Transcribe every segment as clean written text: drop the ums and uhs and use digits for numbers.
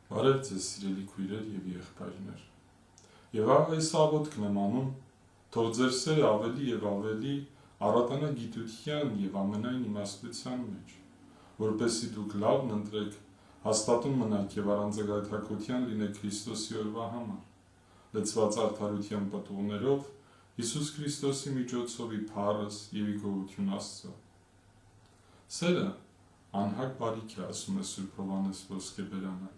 Բարև ձեզ սիրելի քույրեր և եղբայրներ։ Եվ այս աղոթքն եմ անում, թող ձեր սերը ավելի և ավելի առատանա գիտության և ամենայն իմաստության մեջ, որպեսզի դուք լավն ընտրեք, հաստատուն մնաք և առանձնագայթակղության լինեք Քրիստոսի օրվա համար, լցված արդարության պտուղներով Հիսուս Քրիստոսի միջոցով ի փառս և ի գոհություն Աստծո։ Սերը անհագ բարիք է, ասում է Սուրբ Հովհաննես Ոսկեբերանը։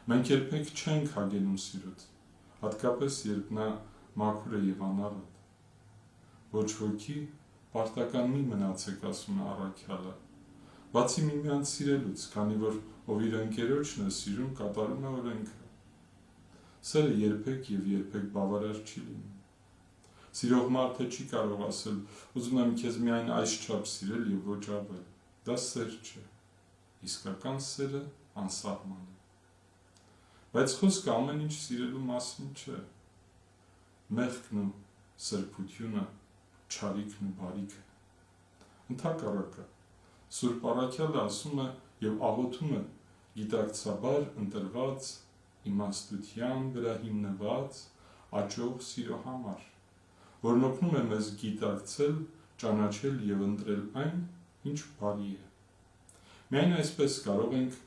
Մենք երբեք չենք հագենում սիրուց, հատկապես երբ նա մաքուր է և անառատ։ Ոչ ոքի պարտական մի մնացեք, ասում է առաքյալը, բացի միմյանց սիրելուց, քանի որ ով իր ընկերոջն է սիրում, կատարում է օրենքը։ Սերը երբեք և երբեք բավարար չի լինում։ Սիրող մարդը չի կարող ասել, ուզում եմ քեզ միայն այսչափ սիրել և ոչ ավել։ Դա սեր չէ։ Իսկական սերը անսահման է։ Բայց խոսքը ամեն ինչ սիրելու մասին չէ։ Մեղքն ու սրբությունը, չարիքն ու բարիքը։ Ընդհակառակը, Սուրբ առաքյալը ասում է և աղոթում է գիտակցաբար ընտրված, իմաստության վրա հիմնված, աճող սիրո համար, որն օգնում է մեզ գիտակցել, ճանաչել և ընտրել այն, ինչ բարի է։ Միայն այսպես կարող ենք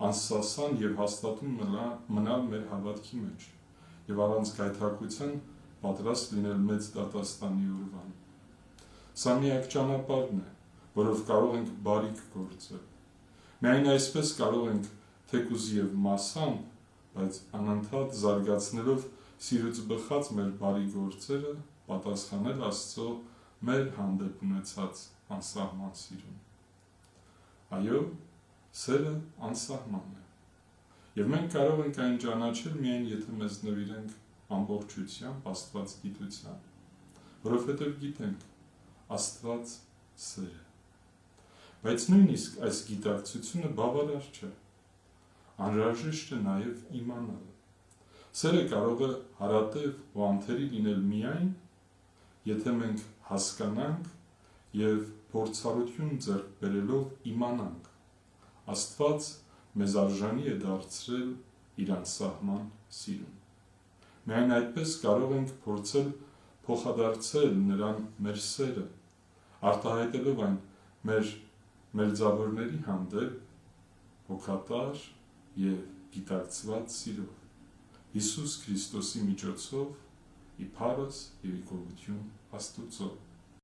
անսասան և հաստատուն մնալ մեր հավատքի մեջ և առանց գայթակղության պատրաստ լինել մեծ դատաստանի օրվան։ Սա միակ ճանապարհն է, որով կարող ենք բարիք գործել։ Միայն այսպես կարող ենք թեկուզ և մասամբ, բայց անընդհատ զարգացնելով սիրուց բխած մեր բարի գործերը, պատասխանել Աստծո մեր հանդեպ ունեցած անսահման սիրուն։ Այո, սերը անսահման է։ Եվ մենք կարող ենք այն ճանաչել միայն եթե մեզ նվիրենք ամբողջությամբ Աստված գիտության, որովհետև գիտենք Աստված սեր է։ Բայց նույնիսկ այս գիտակցությունը բավարար չէ։ Անհրաժեշտ է նաև իմանալը։ Սերը կարող է հարատև ու անթերի լինել միայն, եթե մենք հասկանանք և փորձառություն ձեռք բերելով իմանանք։ Աստված մեզ արժանի է դարձրել իր անսահման սիրուն։ Միայն այդպես կարող ենք փորձել փոխադարձել նրան մեր սերը, արտահայտելով այն մեր մերձավորների հանդեպ հոգատար և գիտակցված սիրով Հիսուս Քրիստոսի միջոցով ի փառս և ի գոհություն Աստուծո։